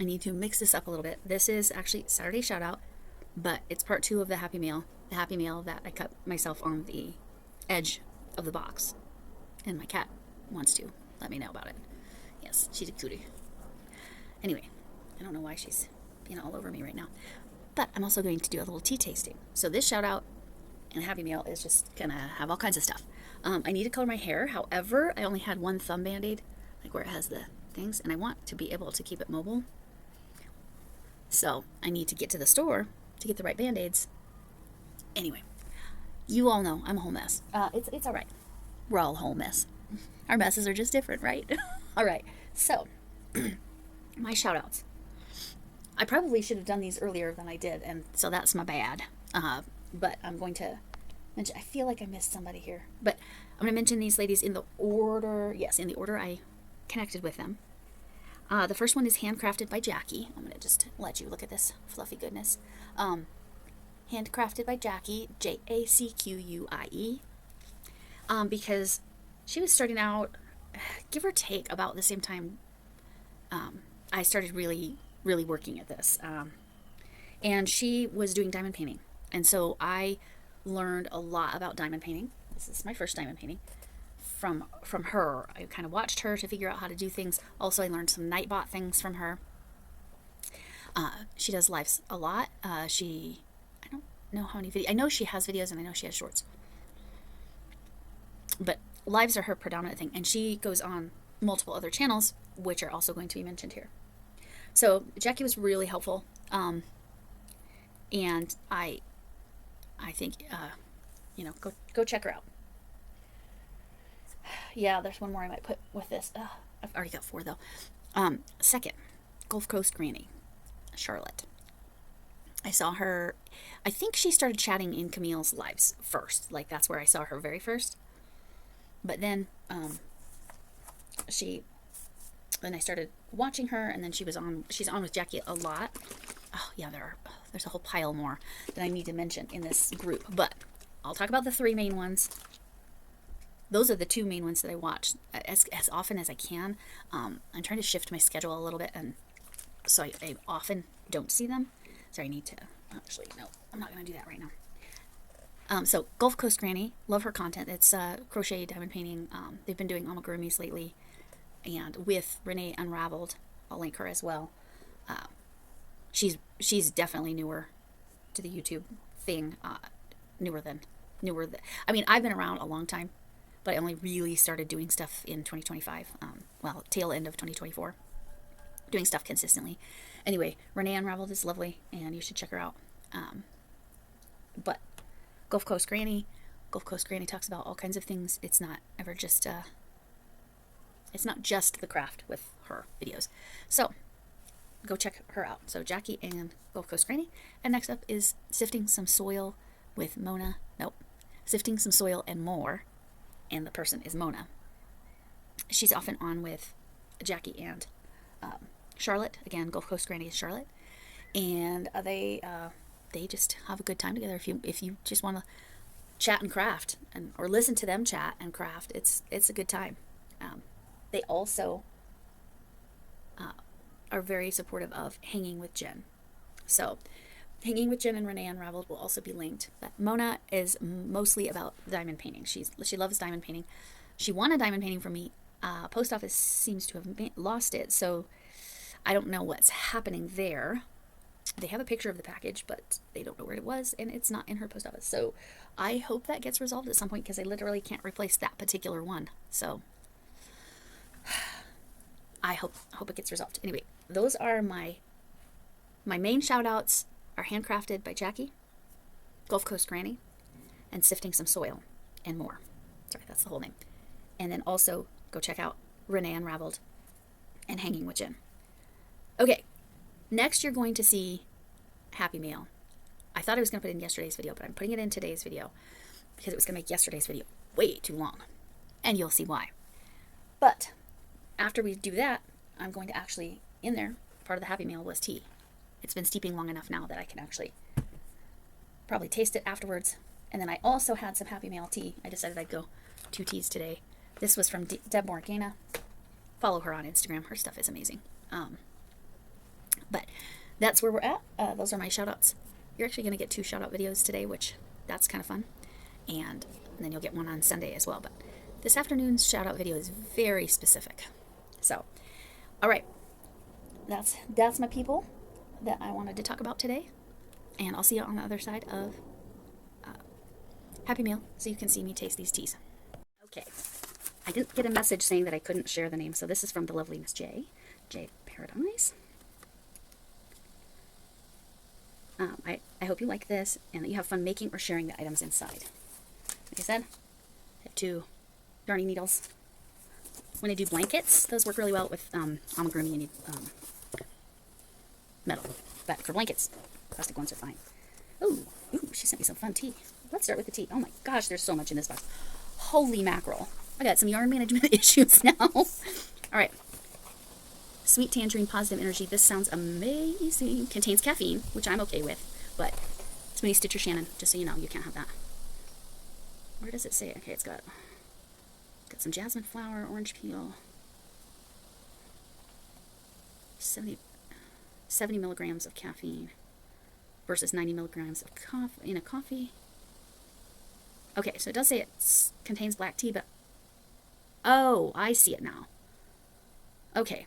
I need to mix this up a little bit. This is actually Saturday shout out, but it's part 2 of the Happy Meal. The Happy Meal that I cut myself on the edge of the box. And my cat wants to let me know about it. Yes, she's a cutie. Anyway, I don't know why she's being all over me right now. But I'm also going to do a little tea tasting. So this shout out and Happy Meal is just gonna have all kinds of stuff. I need to color my hair. However, I only had one thumb band-aid, like where it has the things, and I want to be able to keep it mobile. So I need to get to the store to get the right band-aids. Anyway, you all know I'm a whole mess. It's all right. We're all a whole mess. Our messes are just different, right? All right. So my shout outs. I probably should have done these earlier than I did, and so that's my bad. But I'm going to mention, I feel like I missed somebody here, but I'm going to mention these ladies in the order, yes, in the order I connected with them. The first one is Handcrafted by Jackie. I'm going to just let you look at this fluffy goodness. Handcrafted by Jackie, Jacquie, because she was starting out, give or take, about the same time I started really, really working at this. And she was doing diamond painting. And so I learned a lot about diamond painting. This is my first diamond painting from her. I kind of watched her to figure out how to do things. Also, I learned some Nightbot things from her. She does lives a lot. I don't know how many videos. I know she has videos and I know she has shorts. But lives are her predominant thing. And she goes on multiple other channels, which are also going to be mentioned here. So Jackie was really helpful. And I think, go check her out. Yeah, there's one more I might put with this. I've already got 4 though. Second, Gulf Coast Granny, Charlotte. I saw her, I think she started chatting in Camille's lives first. Like, that's where I saw her very first. But then, then I started watching her, and then she's on with Jackie a lot. Oh yeah, there's a whole pile more that I need to mention in this group, but I'll talk about the 3 main ones. Those are the 2 main ones that I watch as often as I can. I'm trying to shift my schedule a little bit, and so I often don't see them. So I need to, actually, no, I'm not going to do that right now. So Gulf Coast Granny, love her content. It's crochet, diamond painting. They've been doing amigurumis lately, and with Renee Unraveled, I'll link her as well. She's definitely newer to the YouTube thing. I mean, I've been around a long time, but I only really started doing stuff in 2025. Tail end of 2024, doing stuff consistently. Anyway, Renee Unraveled is lovely, and you should check her out. But Gulf Coast Granny talks about all kinds of things. It's not ever just it's not just the craft with her videos. So go check her out. So Jackie and Gulf Coast Granny. And next up is Sifting Some Soil with Mona. Nope. Sifting Some Soil and More. And the person is Mona. She's often on with Jackie and Charlotte. Again, Gulf Coast Granny is Charlotte. And they just have a good time together. If you just want to chat and craft, or listen to them chat and craft, it's a good time. They also are very supportive of Hanging with Jen. So Hanging with Jen and Renee Unraveled will also be linked. But Mona is mostly about diamond painting. She loves diamond painting. She won a diamond painting from me. Post office seems to have lost it, so I don't know what's happening there. They have a picture of the package, but they don't know where it was, and it's not in her post office. So I hope that gets resolved at some point, because I literally can't replace that particular one. So I hope it gets resolved. Anyway, those are my main shout outs are Handcrafted by Jackie, Gulf Coast Granny, and Sifting Some Soil and More. Sorry, that's the whole name. And then also go check out Renee Unraveled and Hanging with Jen. Okay, next you're going to see Happy Meal. I thought I was going to put it in yesterday's video, but I'm putting it in today's video because it was going to make yesterday's video way too long. And you'll see why. But after we do that, I'm going to actually, in there, part of the Happy Meal was tea. It's been steeping long enough now that I can actually probably taste it afterwards. And then I also had some Happy Meal tea. I decided I'd go 2 teas today. This was from Deb Morgana. Follow her on Instagram. Her stuff is amazing. But that's where we're at. Those are my shout outs. You're actually going to get 2 shout out videos today, which that's kind of fun. And then you'll get one on Sunday as well. But this afternoon's shout out video is very specific. So, all right. That's my people that I wanted to talk about today. And I'll see you on the other side of Happy Meal so you can see me taste these teas. Okay. I didn't get a message saying that I couldn't share the name. So this is from the lovely Miss J. J Paradise. I hope you like this and that you have fun making or sharing the items inside. Like I said, I have 2 darning needles. When I do blankets, those work really well with amigurumi. You need metal. But for blankets, plastic ones are fine. Ooh, she sent me some fun tea. Let's start with the tea. Oh my gosh, there's so much in this box. Holy mackerel. I got some yarn management issues now. All right. Sweet tangerine, positive energy. This sounds amazing. Contains caffeine, which I'm okay with, but it's mini Stitcher Shannon, just so you know, you can't have that. Where does it say? Okay, it's got some jasmine flower, orange peel, 70 milligrams of caffeine versus 90 milligrams of coffee. Okay, so it does say it contains black tea, but oh, I see it now. Okay.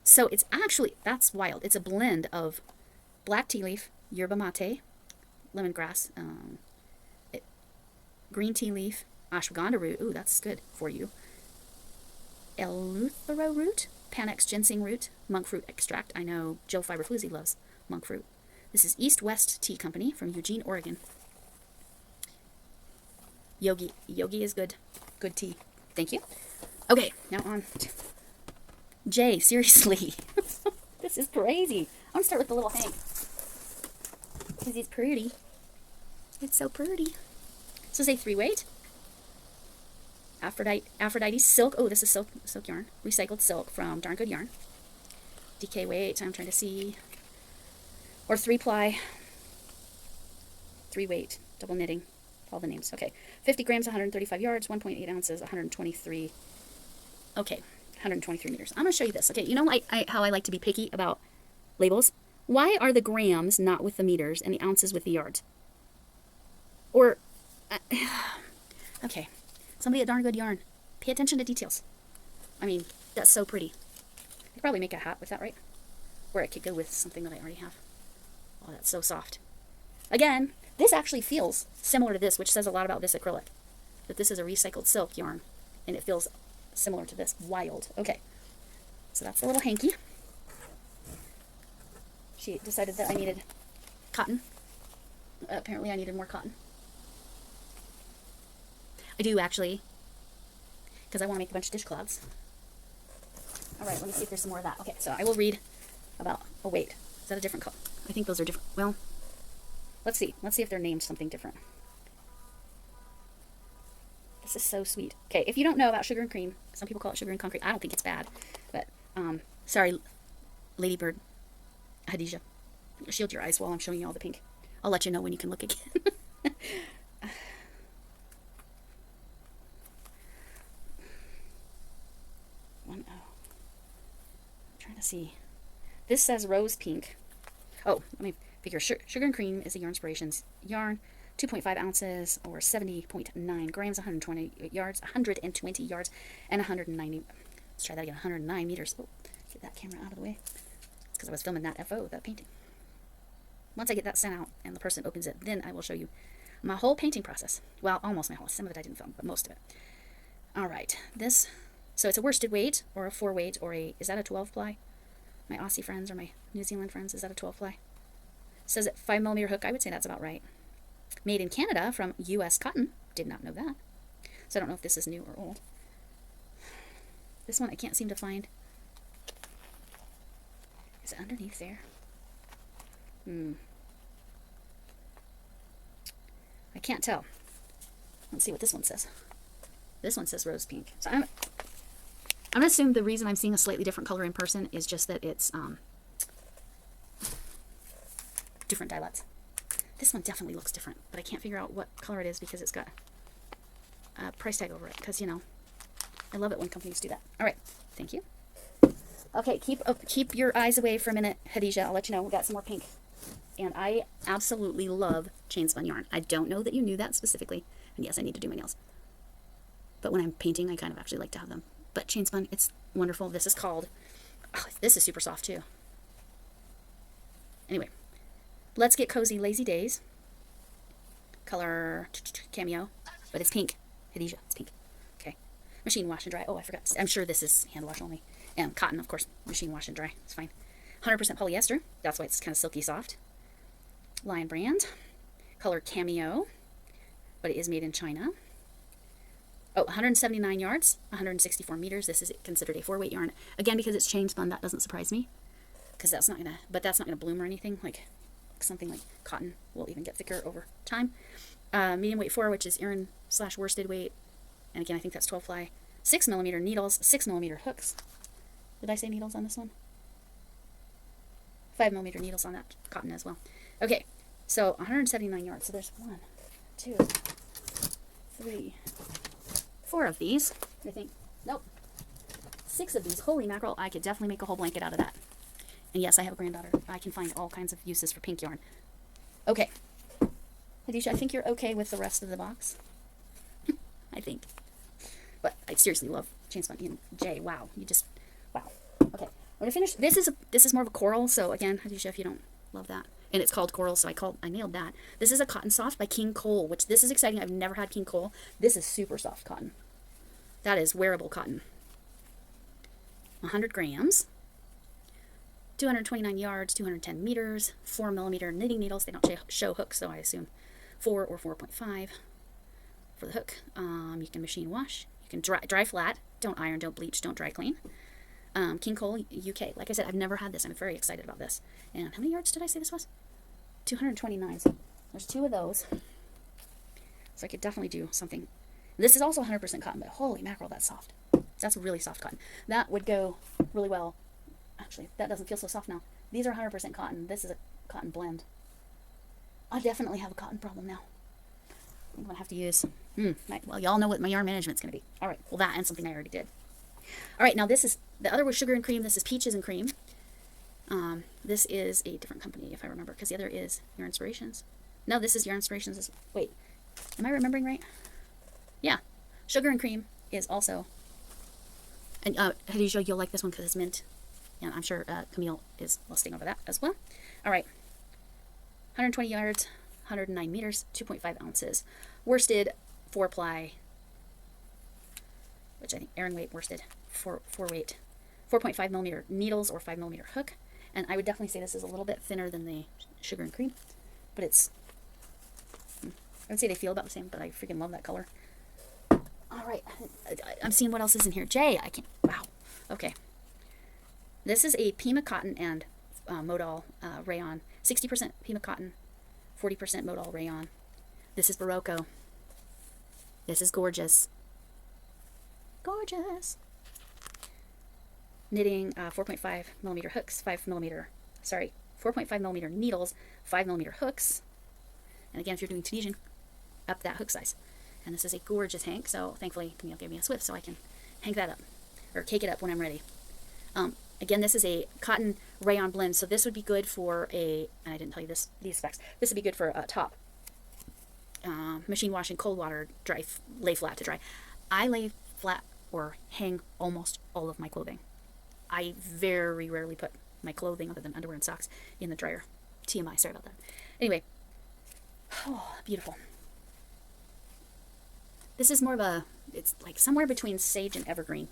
So it's actually, that's wild. It's a blend of black tea leaf, yerba mate, lemongrass, green tea leaf, ashwagandha root. Ooh, that's good for you. Eleuthero root, Panax ginseng root, monk fruit extract. I know Joe Fiberfloozy loves monk fruit. This is East West Tea Company from Eugene, Oregon. Yogi is good. Good tea. Thank you. Okay, now on. Jay, seriously. This is crazy. I'm going to start with the little Hank. Because he's pretty. It's so pretty. So say 3 weight. Aphrodite silk. Oh, this is silk yarn. Recycled silk from Darn Good Yarn. DK weight. I'm trying to see. Or 3 ply. 3 weight. Double knitting. All the names. Okay. 50 grams, 135 yards, 1.8 ounces, 123. Okay. 123 meters. I'm going to show you this. Okay, you know how I like to be picky about labels? Why are the grams not with the meters and the ounces with the yards? Or, okay, somebody at Darn Good Yarn, pay attention to details. I mean, that's so pretty. I could probably make a hat with that, right? Or it could go with something that I already have. Oh, that's so soft. Again, this actually feels similar to this, which says a lot about this acrylic. That this is a recycled silk yarn, and it feels similar to this. Wild. Okay. So that's a little hanky. She decided that I needed cotton. Apparently I needed more cotton. I do, actually. Because I want to make a bunch of dishcloths. Alright, let me see if there's some more of that. Okay, so I will read about... Oh, wait. Is that a different color? I think those are different. Well, let's see. Let's see if they're named something different. This is so sweet. Okay, if you don't know about sugar and cream, some people call it sugar and concrete. I don't think it's bad. But, sorry, Ladybird Hadija. Shield your eyes while I'm showing you all the pink. I'll let you know when you can look again. I'm trying to see. This says rose pink. Oh, let me figure. Sugar and cream is a Yarn Inspirations yarn. 2.5 ounces or 70.9 grams, 120 yards, 120 yards, and 190. Let's try that again. 109 meters. Oh, get that camera out of the way. It's because I was filming that that painting. Once I get that sent out and the person opens it, then I will show you my whole painting process. Well, almost my whole. Some of it I didn't film, but most of it. All right. This, so it's a worsted weight or a 4 weight or a, is that a 12 ply? My Aussie friends or my New Zealand friends, is that a 12 ply? It says at 5mm hook. I would say that's about right. Made in Canada from U.S. cotton. Did not know that. So I don't know if this is new or old. This one I can't seem to find. Is it underneath there? I can't tell. Let's see what this one says. This one says rose pink. So I'm going to assume the reason I'm seeing a slightly different color in person is just that it's different dialettes. This one definitely looks different, but I can't figure out what color it is because it's got a price tag over it. Because, you know, I love it when companies do that. All right. Thank you. Okay, keep your eyes away for a minute, Khadijah. I'll let you know. We got some more pink. And I absolutely love chain spun yarn. I don't know that you knew that specifically. And yes, I need to do my nails. But when I'm painting, I kind of actually like to have them. But chain spun, it's wonderful. This is called, oh, this is super soft too. Anyway, let's get cozy lazy days. Color Cameo, but it's pink. Khadijah, it's pink. Okay. Machine wash and dry. Oh, I forgot. I'm sure this is hand wash only. And cotton, of course, machine wash and dry. It's fine. 100% polyester. That's why it's kind of silky soft. Lion brand. Color Cameo, but it is made in China. Oh, 179 yards, 164 meters. This is considered a 4-weight yarn. Again, because it's chain spun, that doesn't surprise me. Because that's not gonna, but that's not gonna bloom or anything. Like something like cotton will even get thicker over time. Medium weight 4, which is Aran/worsted weight. And again, I think that's 12 ply. 6mm needles, 6mm hooks. Did I say needles on this one? 5mm needles on that cotton as well. Okay, so 179 yards. So there's 1, 2, 3, 4 of these. I think, nope, 6 of these. Holy mackerel, I could definitely make a whole blanket out of that. And yes, I have a granddaughter. I can find all kinds of uses for pink yarn. Okay. Khadijah, I think you're okay with the rest of the box. I think. But I seriously love chain spun. And Jay, wow. You just, wow. Okay. I'm going to finish. This is more of a coral. So again, Khadijah, if you don't love that. And it's called coral, so I nailed that. This is a cotton soft by King Cole, which this is exciting. I've never had King Cole. This is super soft cotton. That is wearable cotton. 100 grams. 229 yards, 210 meters, 4mm knitting needles. They don't show hooks, so I assume 4 or 4.5 for the hook. You can machine wash. You can dry flat. Don't iron, don't bleach, don't dry clean. King Cole, UK. Like I said, I've never had this. I'm very excited about this. And how many yards did I say this was? 229. So there's 2 of those. So I could definitely do something. This is also 100% cotton, but holy mackerel, that's soft. That's really soft cotton. That would go really well. Actually, that doesn't feel so soft now. These are 100% cotton. This is a cotton blend. I definitely have a cotton problem now. I'm going to have to use... well, y'all know what my yarn management's going to be. All right. Well, that and something I already did. All right. Now, this is... The other was sugar and cream. This is peaches and cream. This is a different company, if I remember, because the other is Your Inspirations. No, this is Your Inspirations. Wait. Am I remembering right? Yeah. Sugar and cream is also... And Khadijah, you'll like this one because it's mint. And I'm sure Camille is lusting over that as well. All right. 120 yards, 109 meters, 2.5 ounces. Worsted, 4-ply, which I think Aran weight worsted, 4 weight, 4.5mm needles or 5mm hook. And I would definitely say this is a little bit thinner than the sugar and cream. But it's, I would say they feel about the same, but I freaking love that color. All right. I'm seeing what else is in here. Jay, I can't, wow. Okay. This is a Pima cotton and modal rayon. 60% Pima cotton, 40% modal rayon. This is Barocco. This is gorgeous. Gorgeous. Knitting 4.5mm hooks, 4.5mm needles, 5mm hooks. And again, if you're doing Tunisian, up that hook size. And this is a gorgeous hank, so thankfully Camille gave me a Swift so I can hang that up, or cake it up when I'm ready. Again, this is a cotton rayon blend, so this would be good for a, and I didn't tell you this, these specs, this would be good for a top. Machine wash in cold water, dry, lay flat to dry. I lay flat or hang almost all of my clothing. I very rarely put my clothing, other than underwear and socks, in the dryer. TMI, sorry about that. Anyway, oh, beautiful. This is more of a, it's like somewhere between sage and evergreen.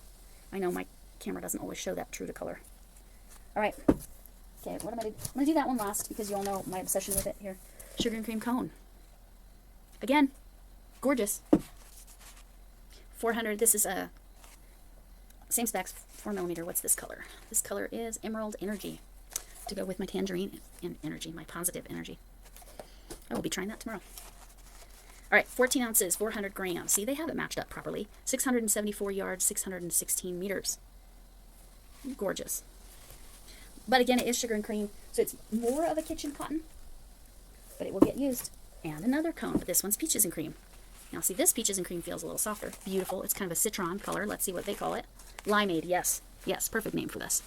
I know my camera doesn't always show that true to color. All right. Okay, what am I doing? I'm going to do that one last because you all know my obsession with it here. Sugar and cream cone. Again, gorgeous. 400. This is a same specs, 4mm. What's this color? This color is Emerald Energy to go with my tangerine and energy, my positive energy. I will be trying that tomorrow. All right, 14 ounces, 400 grams. See, they have it matched up properly. 674 yards, 616 meters. Gorgeous. But again, it is sugar and cream, so it's more of a kitchen cotton, but it will get used. And another cone, but this one's peaches and cream. Now see, this peaches and cream feels a little softer. Beautiful. It's kind of a citron color. Let's see what they call it. Limeade, yes. Yes, perfect name for this.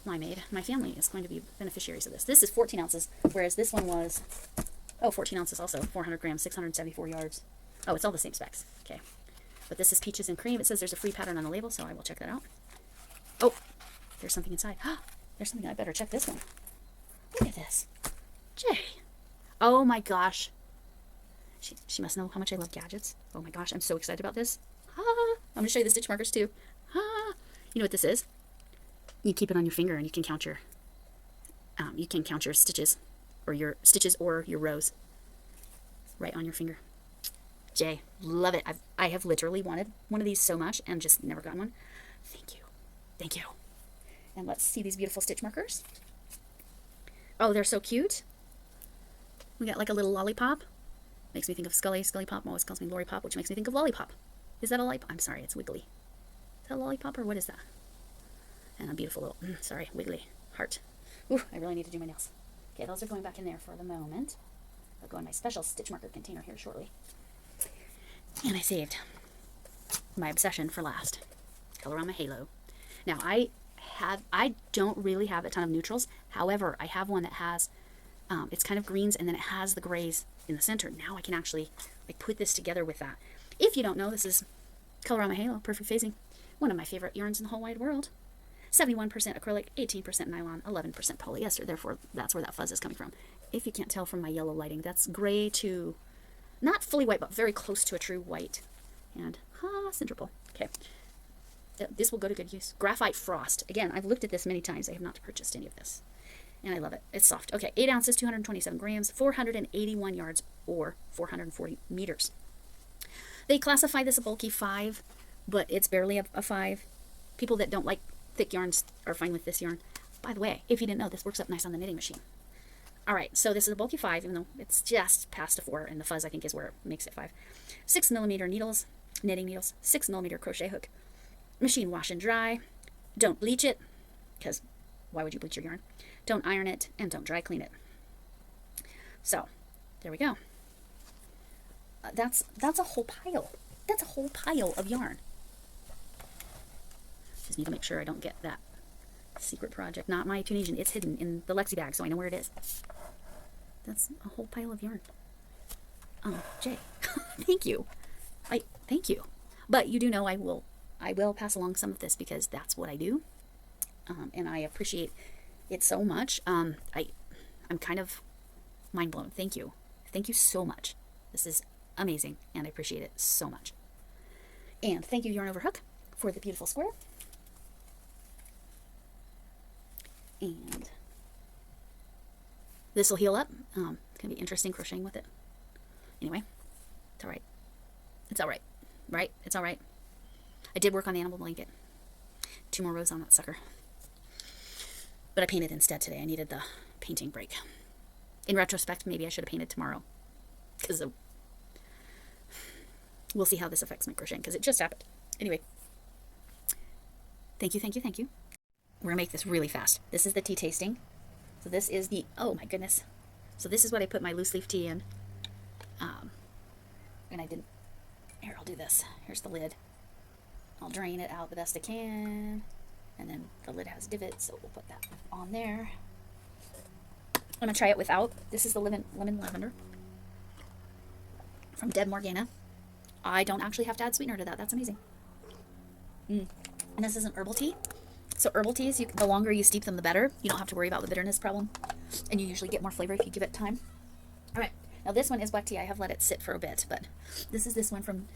I made. My family is going to be beneficiaries of this. This is 14 ounces, whereas this one was, 14 ounces also, 400 grams, 674 yards. Oh, it's all the same specs. Okay. But this is peaches and cream. It says there's a free pattern on the label, so I will check that out. Oh, there's something inside. There's something. I better check this one. Look at this. Jay. Oh my gosh. She must know how much I love gadgets. Oh my gosh, I'm so excited about this. I'm going to show you the stitch markers too. You know what this is? You keep it on your finger and you can count your stitches or your rows right on your finger. Jay, love it. I have literally wanted one of these so much and just never gotten one. Thank you. Thank you. And let's see these beautiful stitch markers. Oh, they're so cute. We got like a little lollipop. Makes me think of Scully. Scully Pop always calls me Lori Pop, which makes me think of lollipop. Is that a lollipop? I'm sorry, it's wiggly. Is that a lollipop or what is that? And a beautiful little, wiggly heart. Ooh, I really need to do my nails. Okay, those are going back in there for the moment. They'll go in my special stitch marker container here shortly. And I saved my obsession for last. Colorama Halo. Now, I don't really have a ton of neutrals. However, I have one that has, it's kind of greens and then it has the grays in the center. Now I can actually like put this together with that. If you don't know, this is Colorama Halo, Perfect Phasing. One of my favorite yarns in the whole wide world. 71% acrylic, 18% nylon, 11% polyester. Therefore, that's where that fuzz is coming from. If you can't tell from my yellow lighting, that's gray to, not fully white, but very close to a true white. And, centerpole. Okay. This will go to good use. Graphite Frost. Again, I've looked at this many times. I have not purchased any of this. And I love it. It's soft. Okay, 8 ounces, 227 grams, 481 yards, or 440 meters. They classify this a bulky 5, but it's barely a 5. People that don't like thick yarns are fine with this yarn. By the way, if you didn't know, this works up nice on the knitting machine. All right, so this is a bulky 5, even though it's just past a 4, and the fuzz, I think, is where it makes it 5. 6mm needles, knitting needles, 6mm crochet hook, machine wash and dry. Don't bleach it, because why would you bleach your yarn? Don't iron it, and don't dry clean it. So, there we go. That's a whole pile. That's a whole pile of yarn. Just need to make sure I don't get that secret project. Not my Tunisian. It's hidden in the Lexi bag, so I know where it is. That's a whole pile of yarn. Jay, thank you. Thank you. But you do know I will pass along some of this because that's what I do. And I appreciate it so much. I'm kind of mind blown. Thank you. Thank you so much. This is amazing, and I appreciate it so much. And thank you, Yarn Over Hook, for the beautiful square. And this will heal up. It's going to be interesting crocheting with it. Anyway, it's all right. It's all right. Right? It's all right. I did work on the animal blanket. 2 more rows on that sucker. But I painted instead today. I needed the painting break. In retrospect, maybe I should have painted tomorrow. Because we'll see how this affects my crocheting, because it just happened. Anyway. Thank you, thank you, thank you. We're going to make this really fast. This is the tea tasting. So this is the, oh my goodness. So this is what I put my loose leaf tea in. And I didn't, here, I'll do this. Here's the lid. I'll drain it out the best I can. And then the lid has divots, so we'll put that on there. I'm going to try it without. This is the lemon lavender from Deb Morgana. I don't actually have to add sweetener to that. That's amazing. And this is an herbal tea. So herbal teas, the longer you steep them, the better. You don't have to worry about the bitterness problem. And you usually get more flavor if you give it time. All right. Now this one is black tea. I have let it sit for a bit, but this is this one from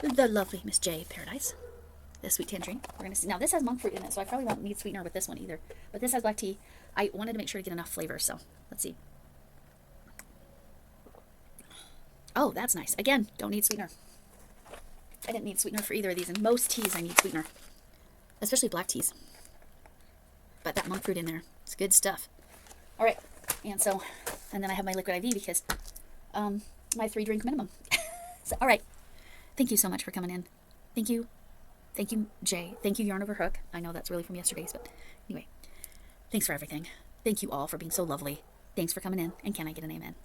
the lovely Miss J Paradise. The sweet tangerine. We're going to see. Now this has monk fruit in it, so I probably won't need sweetener with this one either. But this has black tea. I wanted to make sure to get enough flavor, so let's see. Oh, that's nice. Again, don't need sweetener. I didn't need sweetener for either of these. In most teas, I need sweetener. Especially black teas. But that monk fruit in there, it's good stuff. All right. And then I have my liquid IV because my 3-drink minimum. So, all right. Thank you so much for coming in. Thank you. Thank you, Jay. Thank you, Yarn Over Hook. I know that's really from yesterday's, but anyway. Thanks for everything. Thank you all for being so lovely. Thanks for coming in. And can I get an amen?